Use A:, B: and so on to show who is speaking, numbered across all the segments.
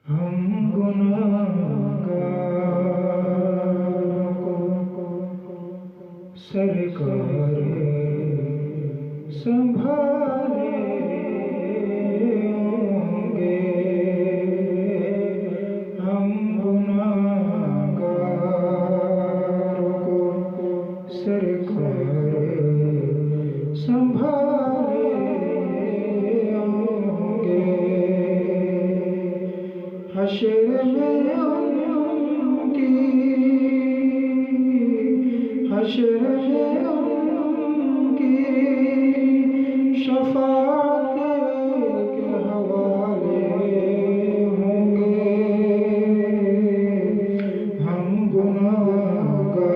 A: हम गुनाहगारों को सरकार संभालेंगे। हम गुनाहगारों को सरकार संभालेंगे। हश्र में उनकी, हश्र में उनकी शफाअत के हवाले होंगे। हम गुनाहगारों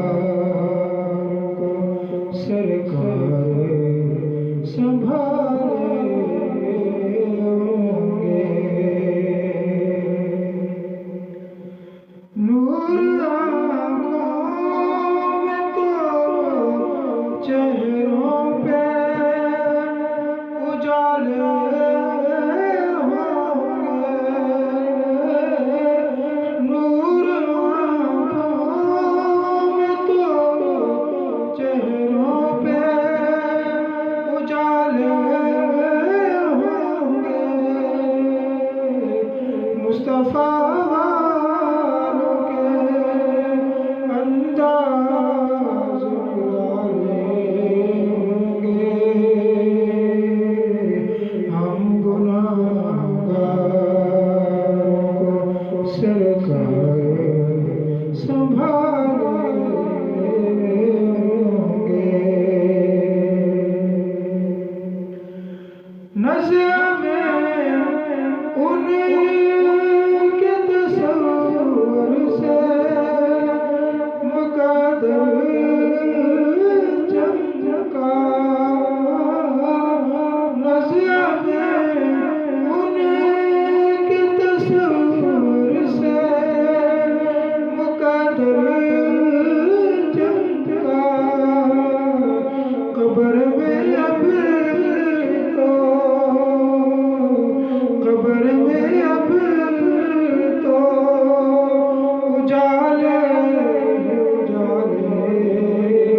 A: को सरकार संभालेंगे। नूर आँखों में तो चेहरों पे उजाले होंगे। नूर आँखों में तो चेहरों पे उजाले होंगे। मुस्तफा वालों के अंदाज़ वाले होंगे। हम गुनाहगारों को सरकार संभालेंगे। नज़र में उनके तस्वुर से मुक़द्दर चमका। नज़र में उनके तस्वुर से मुक़द्दर चमका। कब्र में अब तो, कब्र में अब तो उजाले उजाले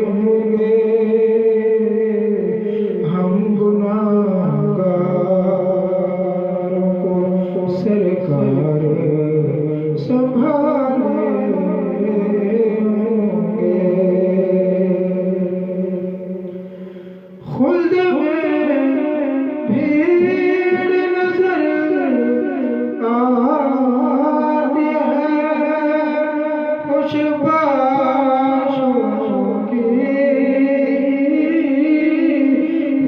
A: होंगे। हम गुनाहगारों को सरकार संभालेंगे। खुल्द में भीड़ नजर आती है खुशबाशों की।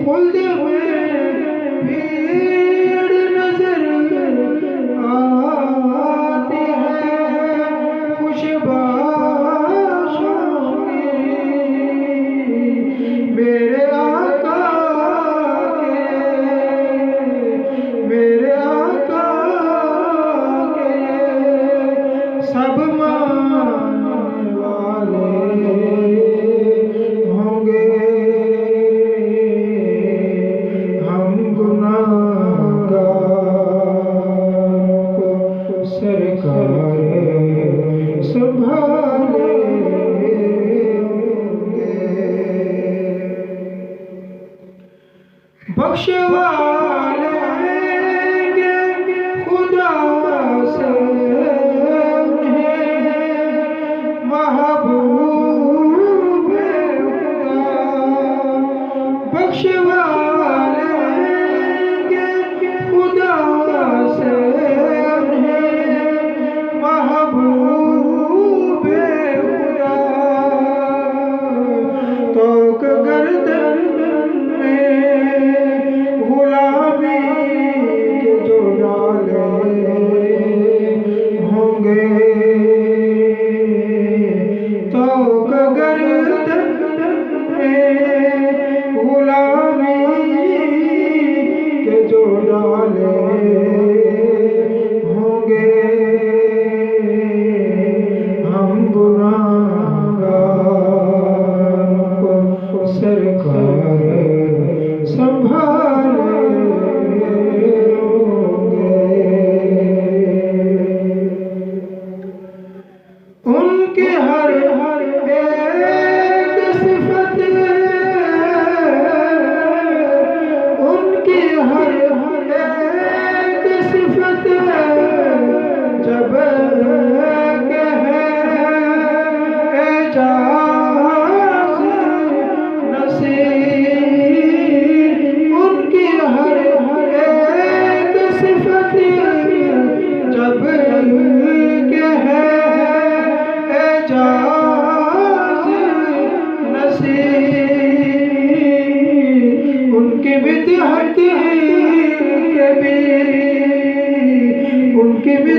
A: खुल्द में भीड़ नजर आती है खुशबाशों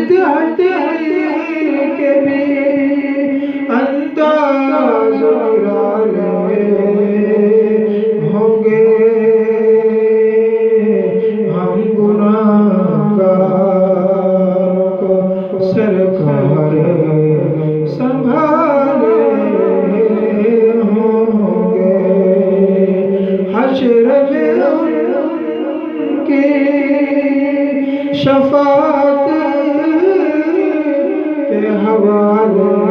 A: मदहत के भी अंदाज निराले होंगे। हम गुनाहगारों को सरकार संभाले होंगे। हश्र में उनकी शफाअत के हवाले